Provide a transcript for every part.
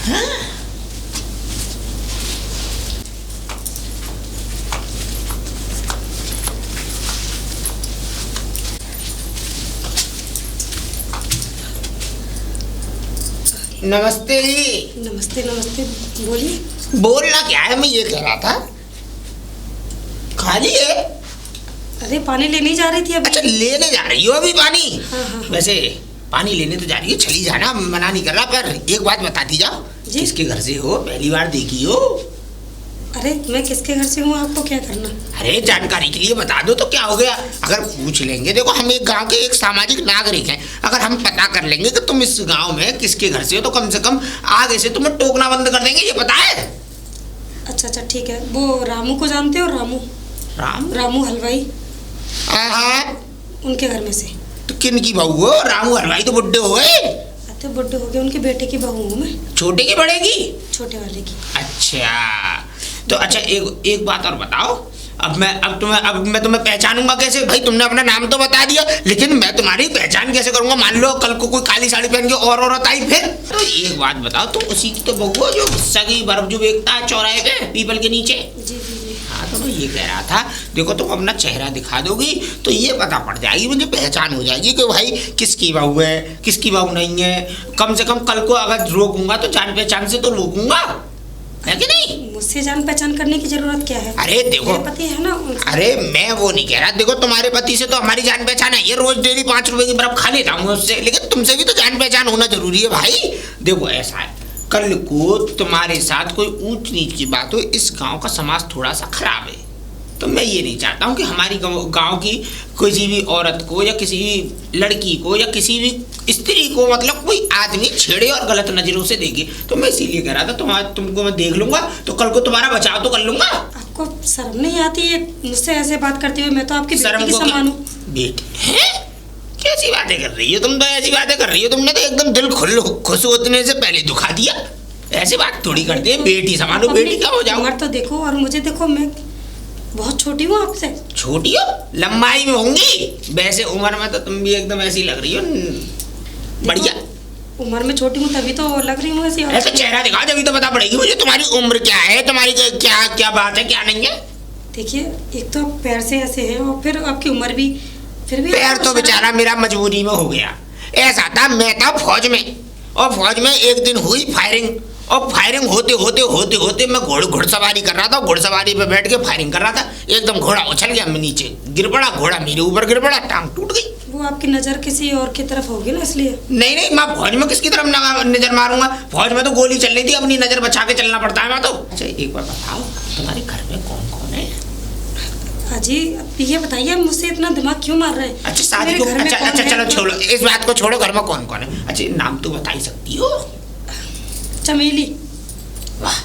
नमस्ते जी। नमस्ते नमस्ते, बोलिए। बोलना क्या है, मैं ये कह रहा था खाली है। अरे पानी लेने जा रही थी अभी। अच्छा लेने जा रही हो अभी पानी? हाँ। वैसे पानी लेने तो जा रही हो, चली जाना, मना नहीं कर रहा, पर एक बात बताती जाओ, किसके घर से हो, पहली बार देखी हो? अरे मैं किसके घर से हूँ, आपको क्या करना? अरे जानकारी के लिए बता दो तो क्या हो गया, अगर पूछ लेंगे, देखो हम एक गांव के एक सामाजिक नागरिक हैं, अगर हम पता कर लेंगे कि तुम इस गांव में किसके घर से हो तो कम से कम आगे से तुम्हें टोकना बंद कर देंगे, ये पता है? अच्छा ठीक है। वो रामू को जानते हो? रामू हलवाई। हाँ। उनके घर में से। तो किन की बहू हो? रामू हलवाई तो बुड्ढे हो गए। अच्छा बुड्ढे हो गए, उनके बेटे की बहू हूँ मैं। छोटे की बड़े की? छोटे वाले की। अच्छा तो अच्छा एक बात और बताओ, अब मैं तुम्हें पहचानूंगा कैसे? भाई तुमने अपना नाम तो बता दिया, लेकिन मैं तुम्हारी पहचान कैसे करूंगा? मान लो कल को कोई काली साड़ी पहन के और औरत आई फिर? तो एक बात बताओ, तुम उसी की तो बहू हो जो सगी बर्फ जो बेचता है चौराहे पे पीपल के नीचे? जी। हाँ तो मैं ये कह रहा था, देखो तुम अपना चेहरा दिखा दोगी तो ये पता पड़ जाएगी, मुझे पहचान हो जाएगी कि भाई किसकी बहू है किसकी बहू नहीं है। कम से कम कल को अगर रोकूंगा तो जान पहचान से तो रोकूंगा, है कि नहीं? मुझसे जान पहचान करने की जरूरत क्या है? अरे देखो मेरे पति है ना। अरे मैं वो नहीं कह रहा, देखो तुम्हारे पति से तो हमारी जान पहचान है, ये रोज डेली 5 रुपए की बर्फ खा लेता हूँ उससे, लेकिन तुमसे भी तो जान पहचान होना जरूरी है भाई। देखो ऐसा है, कल को तुम्हारे साथ कोई ऊंच नीच की बात हो, इस गांव का समाज थोड़ा सा खराब है, तो मैं ये नहीं चाहता हूँ कि हमारी गांव की किसी भी औरत को या किसी भी लड़की को या किसी भी स्त्री को मतलब कोई आदमी छेड़े और गलत नजरों से देखे। तो मैं इसीलिए कह रहा था तुमको मैं देख लूंगा तो कल को तुम्हारा बचाव तो कर लूंगा। आपको शर्म नहीं आती है मुझसे ऐसे बात करते हुए? मैं तो आपकी बेटी की समान हूँ। बेटी है? कैसी बातें कर रही हो तुम? तो ऐसी बातें कर रही हो, तुमने तो एकदम दिल खुश होने से पहले दुखा दिया। ऐसी बात थोड़ी करते हैं, बेटी समान हो, बेटी क्या हो जाओ? उम्र तो देखो और मुझे देखो, मैं बहुत छोटी हूँ आपसे। छोटी हो? लंबाई में होंगी, वैसे उम्र में तो तुम भी एकदम ऐसी लग रही हो, बढ़िया। उम्र में छोटी हूँ तभी तो लग रही हूँ ऐसी। ऐसा चेहरा दिखाओ जब तो पता पड़ेगी मुझे तुम्हारी उम्र क्या है, तुम्हारी क्या क्या बात है क्या नहीं है। देखिए एक तो पैर से ऐसे हैं और फिर आपकी उम्र भी, फिर भी पैर तो बेचारा मेरा मजबूरी में हो गया। ऐसा था मैं था फौज में, और फौज में एक दिन हुई फायरिंग, और फायरिंग होते मैं घुड़सवारी कर रहा था, घुड़सवारी पे बैठ के फायरिंग कर रहा था, एकदम घोड़ा उछल गया, मैं नीचे गिर पड़ा, घोड़ा मेरे ऊपर गिर पड़ा, टांग टूट गई। वो आपकी नजर किसी और की तरफ होगी ना इसलिए। नहीं मैं फौज में किसकी तरफ नजर मारूंगा? फौज में तो गोली चल रही थी, अपनी नजर बचा के चलना पड़ता है मैं तो। अच्छा एक बार बताओ, तुम्हारे घर में कौन कौन है? अजी ये बताइए, मुझसे इतना दिमाग क्यों मार रहे हैं? अच्छा शादी को, अच्छा चलो छोड़ो इस बात को, छोड़ो घर में कौन कौन है। अच्छा नाम तो बता ही सकती हो? चमेली। वाह,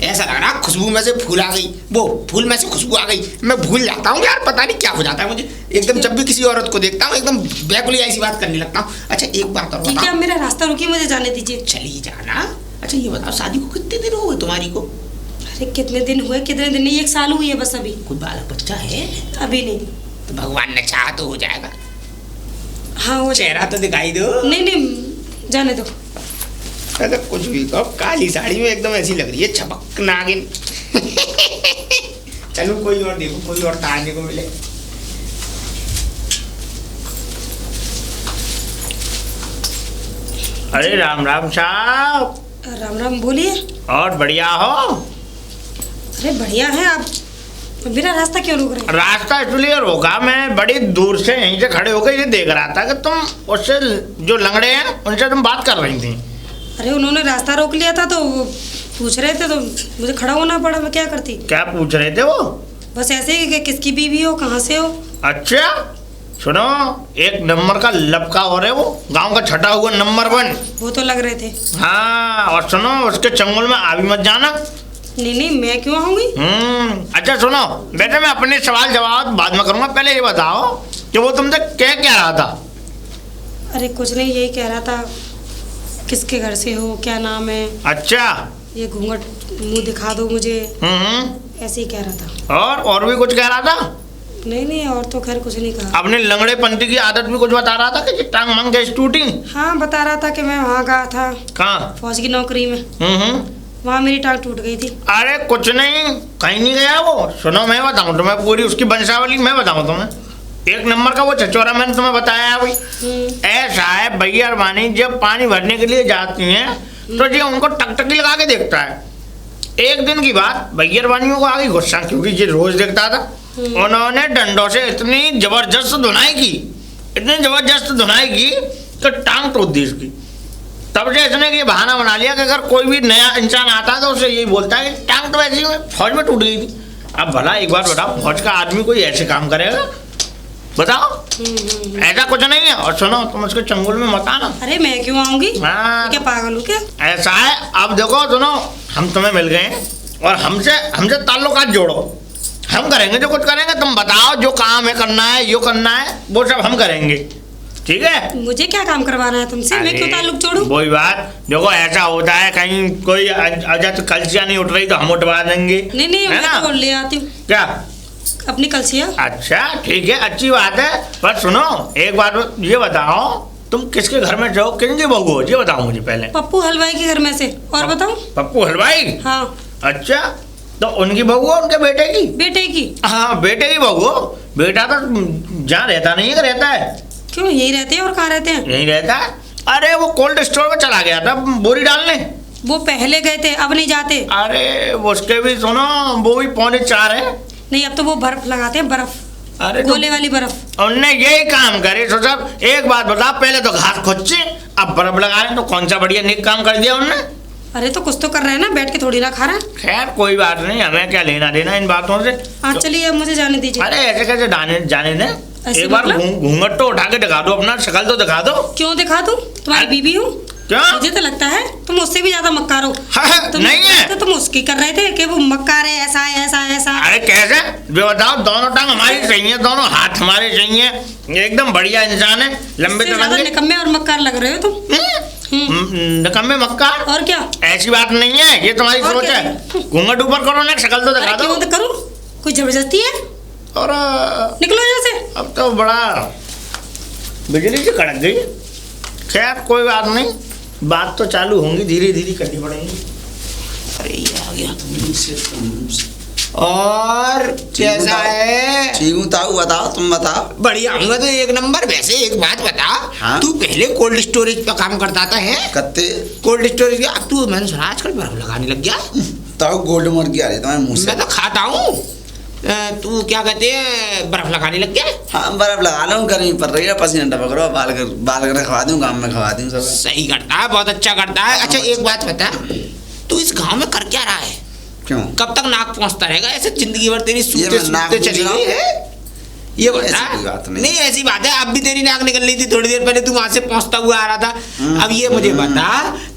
ऐसा लग रहा खुशबू में से फूल आ गई, वो फूल में से खुशबू आ गई। मैं भूल जाता हूँ यार, पता नहीं क्या हो जाता है मुझे एकदम, जब भी किसी औरत को देखता हूँ एकदम बैकुली ऐसी बात करने लगता हूँ। अच्छा एक बात और बताओ। ठीक है, मेरा रास्ता रुकिए, मुझे जाने दीजिए। चली जाना। अच्छा ये बताओ, शादी को कितने दिन हो गए तुम्हारी को? अरे कितने दिन हुए, कितने दिन नहीं, 1 साल हुई है बस। अभी कोई बालक बच्चा है? अभी नहीं। तो भगवान ने चाहा तो हो जाएगा। हाँ हो जाएगा। चेहरा तो दिखाई दो। नहीं जाने दो। अरे कुछ भी कहो, काली साड़ी में एकदम ऐसी लग रही है छपक नागिन। चलो कोई और देखो, कोई और तारने को मिले। अरे राम राम साहब। राम राम, बोलिए। और बढ़िया हो? अरे बढ़िया है आप, मेरा रास्ता क्यों रोक रहे हैं? रास्ता इसलिए रोका, मैं बड़ी दूर से यहीं से खड़े होकर ये देख रहा था कि तुम उससे जो लंगड़े हैं उनसे तुम बात कर रही थी। अरे उन्होंने रास्ता रोक लिया था तो वो पूछ रहे थे तो मुझे खड़ा होना पड़ा, मैं क्या करती। क्या पूछ रहे थे वो? बस ऐसे ही कि किसकी बीवी हो, कहाँ से हो। अच्छा सुनो, 1 नंबर का लपका हो रहे, वो गांव का छठा हुआ नंबर 1। वो तो लग रहे थे। हाँ और सुनो, उसके चंगुल में आ भी मत जाना। नहीं मैं क्यों आऊंगी? अच्छा सुनो बेटे, मैं अपने सवाल जवाब बाद में करूंगा, पहले ये बताओ कि वो तुमसे क्या कह रहा था? अरे कुछ नहीं, यही कह रहा था किसके घर से हो, क्या नाम है। अच्छा, ये घूंघट मुंह दिखा दो मुझे, ऐसे ही कह रहा था। और भी कुछ कह रहा था? नहीं नहीं, और तो खैर कुछ नहीं कहा। अपने लंगड़े पंथी की आदत भी कुछ बता रहा था कि टांग मांग गैस टूटी। हाँ, बता रहा था कि मैं वहाँ गया था कहाँ? फौज की नौकरी में, वहाँ मेरी टांग टूट गई थी। अरे कुछ नहीं, कहीं नहीं गया वो। सुनो मैं बताऊँ तुम्हें पूरी उसकी वंशावली, मैं बताऊँ तुम्हें। एक नंबर का वो छचोरा मैंने तुम्हें बताया है भाई। ऐसा है भैया अरमानी जब पानी भरने के लिए जाती हैं तो जी उनको टकटकी लगा के देखता है। एक दिन की बात, भैया अरमानियों को आ गई गुस्सा, क्योंकि ये रोज देखता था। उन्होंने डंडों से इतनी जबरदस्त धुनाई की, इतनी जबरदस्त धुनाई की तो टांग टूट दी इसकी। तब से इसने ये बहाना बना लिया कि अगर कोई भी नया इंसान आता है तो उसे यही बोलता है कि टांग तो ऐसी फौज में टूट गई थी। अब भला एक बार बताओ, फौज का आदमी कोई ऐसे काम करेगा? बताओ। ऐसा कुछ नहीं है। और सुनो तुम उसके चंगुल में मत आना। अरे मैं क्यों आऊंगी? हाँ। क्या पागल हूँ क्या? ऐसा है, अब देखो सुनो, हम तुम्हें मिल गए और हमसे ताल्लुकात जोड़ो। हम करेंगे जो कुछ करेंगे, तुम बताओ जो काम है करना है, यो करना है, वो सब हम करेंगे, ठीक है? मुझे क्या काम करवाना है तुमसे? मैं क्यों ताल्लुक जोड़ूं? वही बात, देखो ऐसा होता है कहीं कोई अजत कलसिया नहीं उठ रही तो हम उठवा देंगे। नहीं, मैं तो ले आती हूँ। क्या? अपनी कलसिया। अच्छा ठीक है, अच्छी बात है। पर सुनो एक बात ये बताओ, तुम किसके घर में जाओ, किनकी बहू हो, ये बताओ मुझे पहले। पप्पू हलवाई के घर में से। और बताओ। पप्पू हलवाई? हाँ। अच्छा, तो उनकी बहू हो, उनके बेटे की? बेटे की। हाँ बेटे की बहू हो। बेटा तो जहाँ रहता नहीं है, रहता है? क्यों, यही रहते हैं। और कहाँ रहते हैं? यही रहता है। अरे वो कोल्ड स्टोर में चला गया था बोरी डालने। वो पहले गए थे, अब नहीं जाते। अरे उसके भी सुनो, वो भी 3:45 है। नहीं, अब तो वो बर्फ लगाते हैं, बर्फ। अरे गोले वाली बर्फ। उनने यही काम करे। तो सब एक बात बता, पहले तो घास खोचे, अब बर्फ लगा रहे, तो कौन सा बढ़िया नेक काम कर दिया उनने। अरे तो कुछ तो कर रहे हैं ना, बैठ के थोड़ी ना खा रहा है। खैर कोई बात नहीं, हमें क्या लेना देना इन बातों से। हाँ चलिए, अब मुझे जाने दीजिए। अरे ऐसे कैसे जाने दें? एक बार मतलब? घूंघट तो उठा के दिखा दो, अपना शक्ल तो दिखा दो। क्यों दिखा दूं? तुम्हारी बीवी हूँ। क्या? मुझे तो लगता है तुम उससे भी ज्यादा मक्कार हो। नहीं है तो तुम उसकी कर रहे थे कि वो मक्कार है, ऐसा है, ऐसा है, ऐसा। अरे कैसे? जो बताओ, दोनों टांग हमारी चाहिए, दोनों हाथ हमारे चाहिए, एकदम बढ़िया इंसान है, लंबे ज्यादा निकम्मे और मक्कार लग रहे हो तुम। निकम्मे मक्कार? और क्या? ऐसी बात नहीं है, ये तुम्हारी सोच है। घूंघट ऊपर करो ना, शक्ल तो दिखा दो। क्यों करूं? कोई जबरदस्ती है? और निकलो यहाँ से। अब तो बड़ा बिजली से कड़क गई। खैर कोई बात नहीं, बात तो चालू होंगी, धीरे धीरे करनी पड़ेगी। अरे ये आ गया। और कैसा है? ठीक हूँ ताऊ, बताओ, तुम बताओ। बढ़िया हूँ तो एक नंबर। वैसे एक बात बता, हाँ? तू पहले कोल्ड स्टोरेज पे काम करता था है? कत्ते कोल्ड स्टोरेज का अब तू, मैंने सुना आजकल बर्फ लगाने लग गया। ताऊ गोल्ड मर गया रे तुम्हारे मुंह से। मैं तो खाता हूँ, तू क्या कहते हैं, बर्फ लगाने लग गया? हाँ बर्फ लगा लो, गर्मी पड़ रही है, पसीना टपक रहा है, बाल कर खवा दूँ, गाँव में खवा दूँ सब। सही करता है, बहुत अच्छा करता है। अच्छा एक बात बता, तू इस गांव में कर क्या रहा है? क्यों? कब तक नाक पहुंचता रहेगा ऐसे? जिंदगी भर तेरी ये सूखते मैं नाक सूखते चली पूछ रहा गई हूं? है, ये बता। ऐसी कोई बात नहीं। नहीं ऐसी बात है, अब भी तेरी नाक निकल रही थी, थोड़ी देर पहले तू वहां से पहुंचता हुआ आ रहा था। अब ये मुझे बता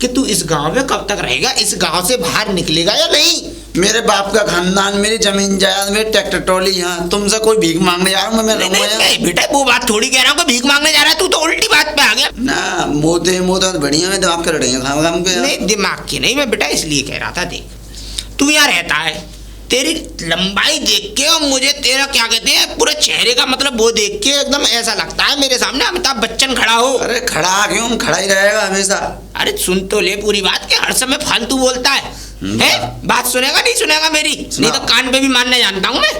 कि तू इस गांव में कब तक रहेगा? इस गांव से बाहर निकलेगा या नहीं? मेरे बाप का खानदान, मेरी जमीन जायदाद, मेरे ट्रैक्टर ट्रॉली, यहाँ तुमसे कोई भीख मांगने जा रहा हूँ मैं नहीं बेटा, वो बात थोड़ी कह रहा हूँ कि भीख मांगने जा रहा है। तू तो उल्टी बात पे आ गया ना। मोते बढ़िया में दिमाग कर रही है, खाम के। नहीं दिमाग की नहीं, मैं बेटा इसलिए कह रहा था, देख तू यहाँ रहता है, तेरी लंबाई देख के और मुझे तेरा क्या कहते हैं पूरे चेहरे का मतलब वो देख के एकदम ऐसा लगता है मेरे सामने अमिताभ बच्चन खड़ा हो। अरे खड़ा क्यों, खड़ा ही रहेगा हमेशा। अरे सुन तो ले पूरी बात, के हर समय फालतू बोलता है। बात सुनेगा नहीं सुनेगा मेरी? नहीं तो कान पे भी मारने जानता हूँ मैं।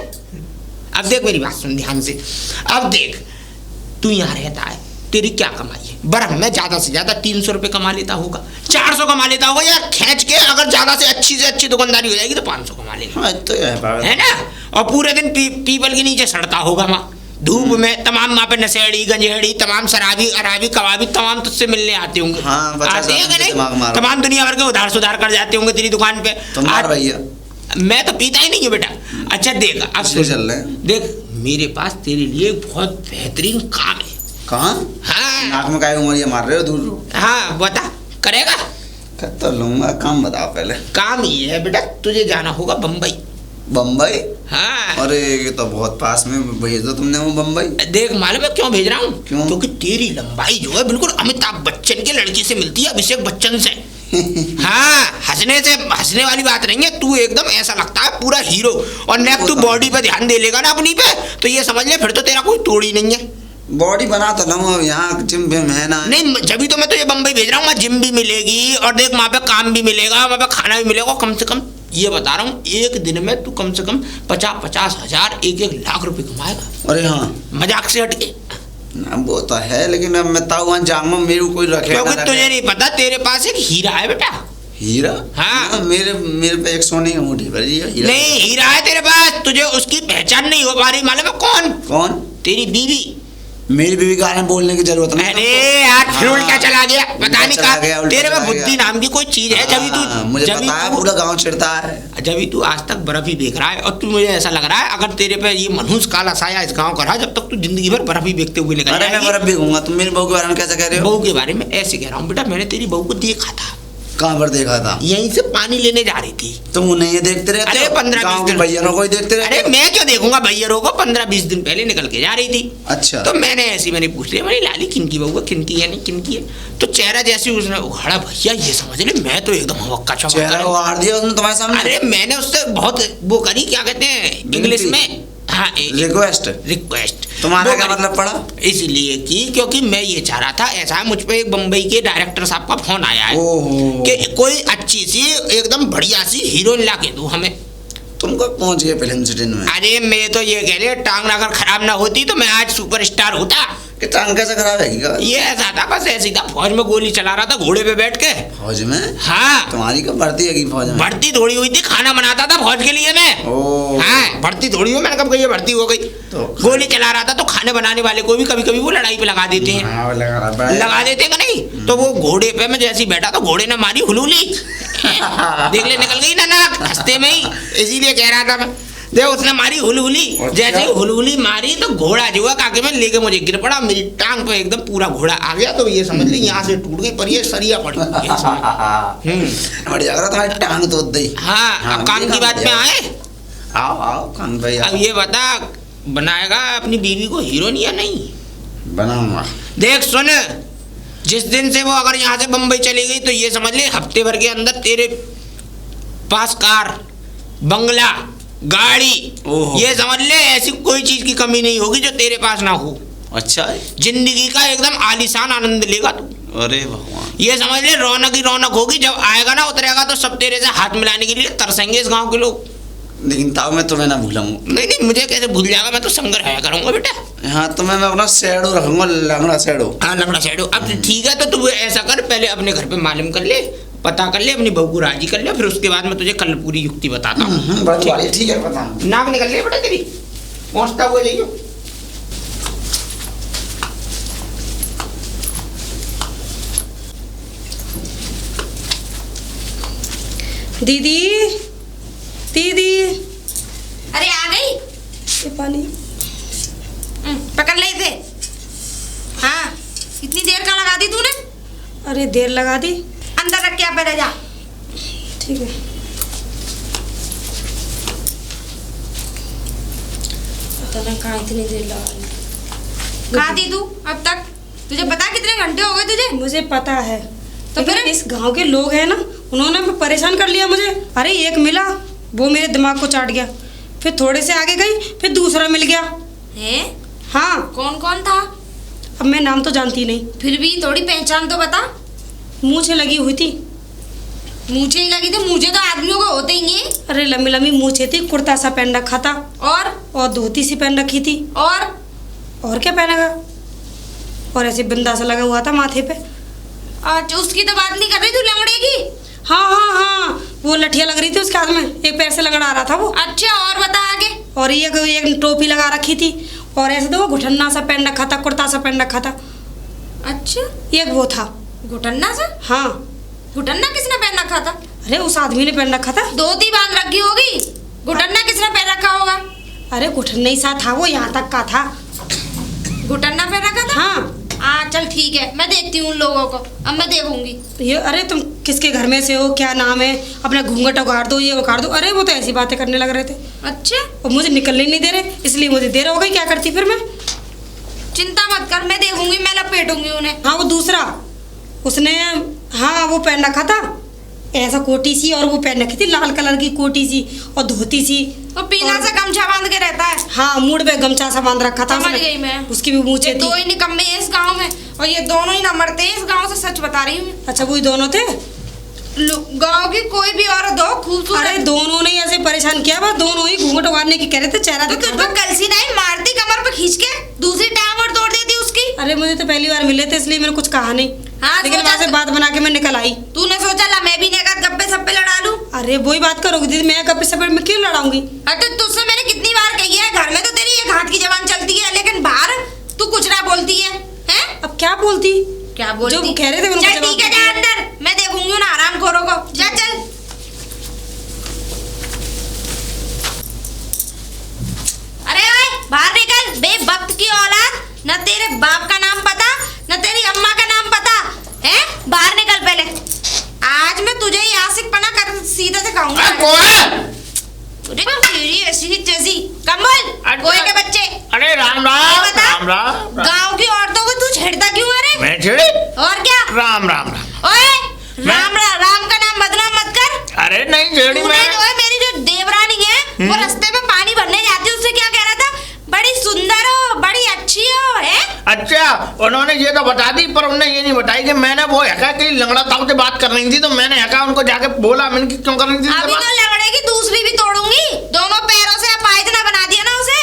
अब देख मेरी बात सुन ध्यान से। अब देख तू यहाँ रहता है, तेरी क्या कमाई है? बर्फ में ज्यादा से ज्यादा 300 रुपए कमा लेता होगा, 400 कमा लेता होगा यार, खींच के अगर ज्यादा से अच्छी दुकानदारी हो जाएगी तो 500 कमा लेगा। हाँ, तो है ना? और पूरे दिन पीपल के नीचे सड़ता होगा वहाँ धूप में, तमाम वहाँ पे नशेड़ी गंजेड़ी तमाम शराबी अराबी कबाबी तमाम तुझसे मिलने आते होंगे। हाँ, आते हैं कि नहीं? तमाम दुनिया भर के उधार सुधार कर जाते होंगे तेरी दुकान पे। भैया मैं तो पीता ही नहीं है बेटा। अच्छा देख अब चल रहे, देख मेरे पास तेरे लिए बहुत बेहतरीन काम है। कहाँ? हाँ नाक में काय उमरिया मार रहे हो दूर? हाँ बता, करेगा? कर तो लूंगा, काम बताओ पहले। काम ये है बेटा, तुझे जाना होगा बम्बई। बम्बई? हाँ। अरे ये तो बहुत पास में भेज दो तुमने वो बम्बई। देख मालूम है क्यों भेज रहा हूँ? क्यों? क्योंकि तेरी लंबाई जो है बिल्कुल अमिताभ बच्चन के लड़की से मिलती है, अभिषेक बच्चन से। हाँ, हंसने वाली बात नहीं है। तू एकदम ऐसा लगता है पूरा हीरो, और नेक तू बॉडी पे ध्यान दे लेगा ना अपनी पे, तो ये समझ ले फिर तो तेरा कोई तोड़ ही नहीं है। बॉडी बना तो लूँ, यहाँ जिम विम है ना। नहीं, जब भी तो मैं तुझे बम्बई भेज रहा हूँ, वहाँ जिम भी मिलेगी और देख वहाँ पे काम भी मिलेगा, वहाँ पे खाना भी मिलेगा। कम से कम ये बता रहा हूँ, एक दिन में तू कम से कम 50-50 हजार 1-1 लाख रुपए कमाएगा। अरे हाँ, मजाक से हटके। ना वो तो है, लेकिन अब मैं ताऊ वहाँ जाऊंगा, मेरे को कोई रखेगा। क्योंकि तुझे नहीं पता, तेरे पास एक हीरा है बेटा। हीरा? हाँ। मेरे पे एक सोने की अंगूठी भरी है। हीरा नहीं, हीरा है तेरे पास, तुझे उसकी पहचान नहीं हो पा रही। मालूम है कौन? कौन? तेरी बीवी। मेरी बीवी का आने बोलने की जरूरत नहीं। अरे यार, फिर उल्टा चला गया, पता नहीं चला गया, कहा उल्टा तेरे में चला बुद्धि गया। नाम की कोई चीज है। मुझे पता है, पूरा गांव चिढ़ता है। जब तू आज तक बर्फ ही देख रहा है, और तू मुझे ऐसा लग रहा है अगर तेरे पे ये मनहूस काला साया इस गांव का रहा, जब तक तू जिंदगी भर बर्फ ही देखते हुए निकल अरे मैं बर्फ भी घूंगा। तुम मेरी बहू के बारे में कैसे कह रहे हो? बहू के बारे में ऐसे कह रहा हूँ बेटा, मैंने तेरी बहू को देखा था। कहाँ पर देखा था? यहीं से पानी लेने जा रही थी। तुम उन्हें ये देखते रहते? अरे 15-20 दिन भैया को ही देखते रहते? अरे मैं क्यों देखूंगा भैया को, 15-20 दिन पहले निकल के जा रही थी। अच्छा। तो मैंने पूछ लिया, मैंने लाली किनकी बहू है, किनकी है, नहीं किनकी है। तो चेहरा जैसे उसने उखाड़ा, भैया ये समझ ले, मैं तो एकदम हवक्का चेहरा उखाड़ दिया उसने तुम्हारे सामने? अरे मैंने उससे बहुत वो करी, क्या कहते हैं इंग्लिश में, हाँ, रिक्वेस्ट। तुम्हारा क्या मतलब पड़ा? इसलिए कि क्योंकि मैं ये चाह रहा था, ऐसा है मुझ पे एक बम्बई के डायरेक्टर साहब का फोन आया है कि कोई अच्छी सी एकदम बढ़िया सी हीरोइन ला के दो हमें। तुम कब पहुंच गए फिल्म सिटी में? अरे मैं तो ये कह रही, टांग अगर खराब ना होती तो मैं आज सुपरस्टार होता। कि टांग कैसे खराब है? ये ऐसा था, बस ऐसी था, फौज में गोली चला रहा था घोड़े पे बैठ के। फौज में? हाँ। तुम्हारी कब भर्ती है फौज में? भर्ती थोड़ी हुई थी, खाना बनाता था फौज के लिए मैं। हाँ, भर्ती थोड़ी हुई, मैंने कब कही भर्ती हो गई। तो गोली चला रहा था, तो खाने बनाने वाले को भी कभी कभी वो लड़ाई पे लगा देते हैं। हाँ, लगा देते हैं नहीं। तो वो घोड़े पे मैं जैसे ही बैठा तो घोड़े ने मारी हुलूली। देख ले, निकल गई ना नाक हंसते में ही, इसीलिए कह रहा था मैं। देखो उसने मारी हुलहुली, जैसे ही हुलहुली मारी तो घोड़ा जो है काके में लेके मुझे गिर पड़ा, मेरी टांग पे एकदम पूरा घोड़ा आ गया। तो ये समझ ली यहाँ से टूट गई, पर ये सरिया पड़ी। बढ़िया, तुम्हारी टांग तो दी। हाँ, अब काम की बात में आए। आओ कान भाई। अब ये बता, बनाएगा अपनी बीवी को हीरोइन या नहीं? बनाऊंगा। देख सुन, जिस दिन से वो अगर यहाँ से बम्बई चली गई तो ये समझ ले हफ्ते भर के अंदर तेरे पास कार, बंगला, गाड़ी, ये समझ ले ऐसी कोई चीज की कमी नहीं होगी जो तेरे पास ना हो। अच्छा, जिंदगी का एकदम आलीशान आनंद लेगा तू। अरे भगवान, ये समझ ले रौनक ही रौनक होगी। जब आएगा ना, उतरेगा तो सब तेरे से हाथ मिलाने के लिए तरसेंगे इस गांव के लोग। लेकिन ताऊ मैं तुम्हें ना भूलूंगा। नहीं, मुझे कैसे भूल जाएगा, मैं तो संग रहा करूंगा बेटा। हाँ, तुम्हें मैं अपना शैडो रखूंगा, लंगड़ा शैडो। हाँ, लंगड़ा शैडो। अब ठीक है, तो तू ऐसा कर, पहले अपने घर पे मालूम कर ले, पता कर ले, अपनी बहू को राजी कर ले, फिर उसके बाद मैं तुझे कल पूरी युक्ति बताता हूँ। ठीक है, बता। नाक निकल ले बेटा तेरी, पहुंचता हुआ जाइयो। दीदी, दीदी। अरे आ गई? ये पानी पकड़ ले थे। हाँ, इतनी देर का लगा दी तूने? अरे देर लगा दी। अंदर रख के आप पहले जा। ठीक है। पता नहीं कहाँ इतनी देर लगा। कहाँ थी तू अब तक? तुझे पता कितने घंटे हो गए तुझे? मुझे पता है, तो लेकिन फिर इस गांव के लोग हैं ना, उन्होंने परेशान कर लिया मुझे। अरे एक मिला, वो मेरे दिमाग को चाट गया। फिर थोड़े से आगे गई, फिर दूसरा मिल गया। हैं? हाँ। कौन कौन था? अब मैं नाम तो जानती नहीं। फिर भी थोड़ी पहचान तो बता। मूछें लगी हुई थी। मूछें ही लगी थी? मूछें तो आदमियों को होते ही हैं। अरे लंबी लंबी मूछें थी, कुर्ता सा पहन रखा था, और धोती सी पहन रखी थी। और क्या पहनेगा, और ऐसे बिंदा सा लगा हुआ था माथे पे। अच्छा, उसकी तो बात नहीं कर रही तू, लंगड़े की? हाँ हाँ हाँ, वो लठिया लग रही थी उसके हाथ में, एक पैर से लंगड़ा आ रहा था वो। अच्छा, और बता आगे। और एक टोपी लगा रखी थी, और ऐसे तो वो घुटन्ना सा पहन रखा था, कुर्ता सा पहन रखा था। अच्छा, एक वो था घुटन्ना सा? हाँ। घुटन्ना किसने पहन रखा था? अरे उस आदमी ने पहन रखा था। धोती बांध रखी होगी, घुटन्ना किसने पहन रखा होगा? अरे घुटन्ना ही सा था वो, यहाँ तक का था। घुटन्ना पहन रखा था? हाँ। चल ठीक है, मैं देखती हूँ उन लोगों को, अब मैं देखूंगी। ये अरे तुम किसके घर में से हो, क्या नाम है, अपना घूंघट उखाड़ दो, ये उखाड़ दो। अरे वो तो ऐसी बातें करने लग रहे थे। अच्छा, और मुझे निकलने नहीं दे रहे, इसलिए मुझे देर हो गई। क्या करती फिर मैं? चिंता मत कर, मैं देखूंगी, मैं लपेटूंगी उन्हें। हाँ, वो दूसरा उसने, हाँ वो पहन रखा था ऐसा कोटी सी, और वो पहन रखी थी लाल कलर की कोटी सी और धोती सी, वो पीला सा गमछा बांध के रहता है। हाँ मूड पे गमछा सा बांध रखा था समझ उसने। गई मैं। उसकी भी मूछें ये थी। दो ही निकम्मे हैं इस गांव में, और ये दोनों ही नंबर थे इस गांव से, सच बता रही हूँ। अच्छा वही दोनों थे? गांव की कोई भी औरत हो खूबसूरत। अरे दोनों ने ऐसे परेशान किया, बस दोनों ही घूंघट उगाड़ने की कह रहे थे, चेहरा तो तुझ पर कलसी नहीं मारती कमर पे खींच के, दूसरी टांग और तोड़ देती उसकी। अरे मुझे तो पहली बार मिले थे इसलिए मैंने कुछ कहा नहीं। हाँ, लेकिन सोचा वहां से बात बना के मैं निकल आई। तूने सोचा ला मैं भी नेका गप्पे सप्पे लड़ा लूं। अरे वही बात करोगी दीदी, मैं गप्पे सप्पे में क्यों लड़ाऊंगी? अरे तुझसे मैंने कितनी बार कही है, घर में तो तेरी एक हाथ की जबान चलती है, लेकिन बाहर तू कुछ ना बोलती है, हैं? अब क्या बोलती? क्या बोलती? जो कह रहे थे उनको चल जवाब ठीक है, जा अंदर, मैं देखूंगी ना आराम खोरों को। जा चल। अरे ओए बाहर निकल, बेवक्त की औलाद, न तेरे बाप का नाम पता न तेरी अम्मा का नाम पता है। बाहर निकल पहले, आज मैं तुझे ही आशिक पना कर सीधा से खाऊंगा। तुझे ऐसी जैसी कम बोल, गोए के बच्चे। अरे राम राम राम राम। गांव की औरतों को तू छेड़ता क्यों है रे? मैं छेड़े? और क्या? राम राम राम। ओए राम का नाम बदनाम मत कर। अरे नहीं छेड़ी मैं। ओए मेरी जो देवरानी है वो रास्ते में पानी भरने जाती है, उससे क्या कह रहा था, बड़ी सुंदर हो, बड़ी अच्छी हो, है? अच्छा उन्होंने ये तो बता दी, पर उन्होंने ये नहीं बताई कि मैंने वो हका की लंगड़ा ताऊ से बात कर रही थी, तो मैंने हका उनको जाके बोला, मैंने क्यों कर रही थी अभी तो लंगड़े की दूसरी भी तोड़ूंगी, दोनों पैरों से पायजना बना दिया ना उसे,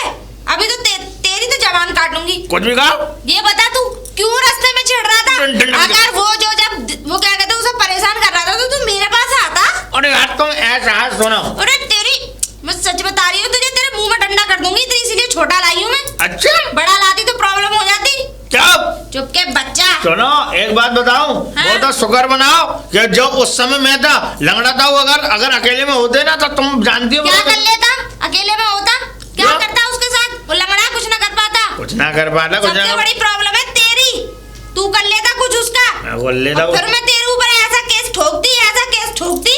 अभी तो तेरी तो जबान काट लूंगी। कुछ भी कहा? ये बता तू क्यों रास्ते में छेड़ रहा था? अगर वो जो जब वो क्या कहते हैं उसे परेशान कर रहा था तो तू मेरे पास आता। अरे यार तुम ऐसा सुनो। अरे तेरी, मैं सच बता रही हूँ तुझे, तेरे मुंह में डंडा कर दूंगी, तो इसीलिए छोटा लाई हूँ मैं। अच्छा बड़ा लाती तो प्रॉब्लम हो जाती। चुप चुप के बच्चा। सुनो एक बात बताऊं, हाँ? वो तो शुक्र बनाओ कि जो उस समय मैं था लंगड़ा था, अगर अकेले में होते ना तो तुम जानती हो क्या कर लेता अकेले में होता? क्या करता उसके साथ? वो लंगड़ा कुछ ना कर पाता। कुछ ना कर पाता। सबसे बड़ी प्रॉब्लम है तेरी, तू कर लेता कुछ उसका। फिर मैं तेरे ऊपर ऐसा केस ठोकती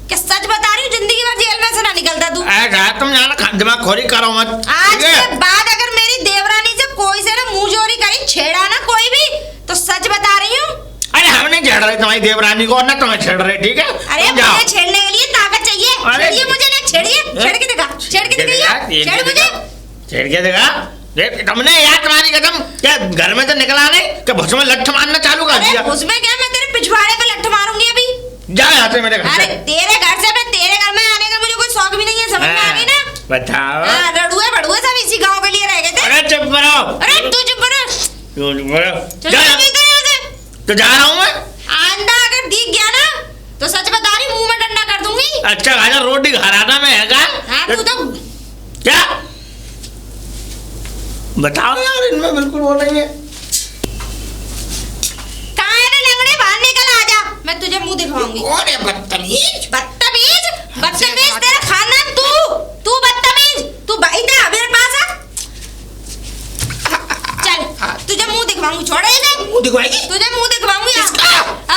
कि सच बता रही हूँ जिंदगी भर जेल में से ना निकलता तू। तुम जाना दिमाग खोरी करो मत। आज के बाद अगर मेरी देवरानी से कोई से ना मुंह जोरी करी, छेड़ा ना कोई भी, तो सच बता रही हूँ। अरे हम नहीं छेड़ रहे तुम्हारी देवरानी को, ना तुम्हें छेड़ रहे, ठीक है? अरे मुझे छेड़ने के लिए ताकत चाहिए। छेड़िए मुझे, ना छेड़िए, छेड़ के दिखा, छेड़ के दिखाइए, छेड़ मुझे, छेड़ के दिखा। तुमने यार तुम्हारी कसम क्या घर में तो निकला नहीं कि भुस में लठ मारना चालू कर दिया? उसमें क्या, मैं तेरे पिछवाड़े पे लठ मारूंगी अभी। जा यहाँ से मेरे घर अरे से। तेरे घर से मैं तेरे घर में आने का मुझे कोई शौक भी नहीं है, समझ में आ गई ना? बताओ। रड़ुए बड़ुए सब इसी गांव के लिए रह गए थे। अरे चुप करो। अरे तू चुप रह। क्यों चुप करो? चल अभी तो जा रहा हूँ मैं। आंदा अगर दिख गया ना तो सच बता रही मुंह में डंडा कर दूंगी। अच्छा खासा रोटी घराना में है हाँ तू तो क्या बताओ यार, इनमें बिल्कुल वो नहीं है। कहाँ है ना लंगड़े, बाहर निकल आजा, मैं तुझे मुंह दिखाऊंगी। अरे बदतमीज। बदतमीज तेरा खानदान, तू बदतमीज, तू भाई था मेरे पास आ। चल तुझे मुंह दिखवाऊंगी, छोड़ इसे। मुंह दिखवाएगी? तुझे मुंह दिखवाऊंगी,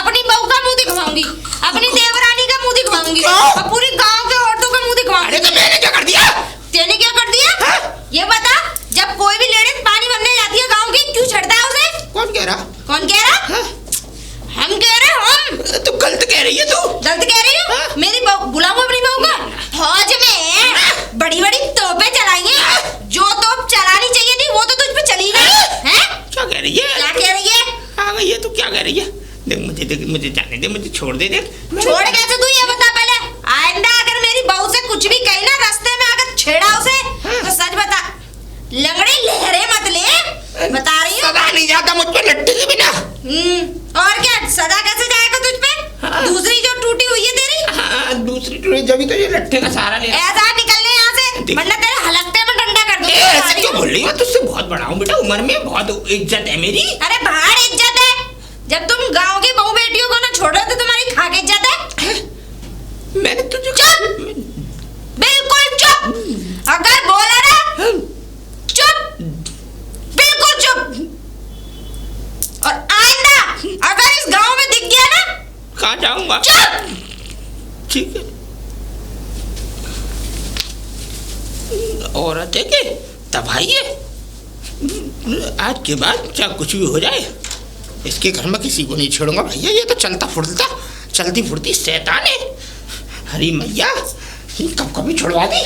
अपनी बहू का मुंह दिखवाऊंगी, अपनी देवरानी का मुंह दिखवाऊंगी, और पूरी गांव के औरतों का मुंह दिखवाऊंगी। अरे तो मैंने क्या कर दिया? तेने क्या कर दिया? ये बता, जब कोई भी लेडीज पानी भरने जाती है गांव की, क्यों छेड़ता है उसे? कौन कह रहा? कौन कह रहा? हम कह रहे, हम। तू गलत कह रही है तू। गलत कह रही हूँ? मेरी बहू, बुलाऊं अपनी बहू को? फौज में बड़ी बड़ी तोपें चलाई हैं, जो तोप चलानी चाहिए थी वो तो तुझ पे चली गई हैं? क्या कह रही है? क्या कह रही है? हाँ ये तू क्या कह रही है? देख मुझे जाने दे, मुझे छोड़ दे। देख छोड़ कैसे तू, ये बता पहले। आइंदा अगर मेरी बहू से कुछ भी कही ना, रास्ते में अगर छेड़ा उसे, तो सच बता, लंगड़ी लहरे मत ले, बता रही हूँ। सदा नहीं जाता मुझ पे लट्टी के बिना। और क्या सदा कैसे जाएगा तुझ पे? दूसरी जो टूटी हुई है तेरी। हाँ, दूसरी टूटी जब तो ये लट्ठे का सहारा ले। ऐसा निकलने यहाँ से, वरना तेरे हलकते में डंडा कर दूंगी। ऐसे क्यों बोल रही हो? तुझसे बहुत बड़ा हूँ बेटा, उम्र में बहुत इज्जत है मेरी। अरे बाहर इज्जत है, जब तुम गांव की बहू बेटियों को ना छोड़ रहे तो तुम्हारी खाके इज्जत है? मैंने तुझे चुप, बिल्कुल चुप। अगर बोला ना चुप, बिल्कुल चुप। और आइंदा अगर इस गांव में दिख गया ना, कहाँ जाऊंगा? चुप। ठीक है। औरत है के तबाही है। आज के बाद चाहे कुछ भी हो जाए, इसके घर में किसी को नहीं छोड़ूंगा भैया, ये तो चलती फुर्ती शैतान है। हरी मैया, कब कभी छुड़वा दी।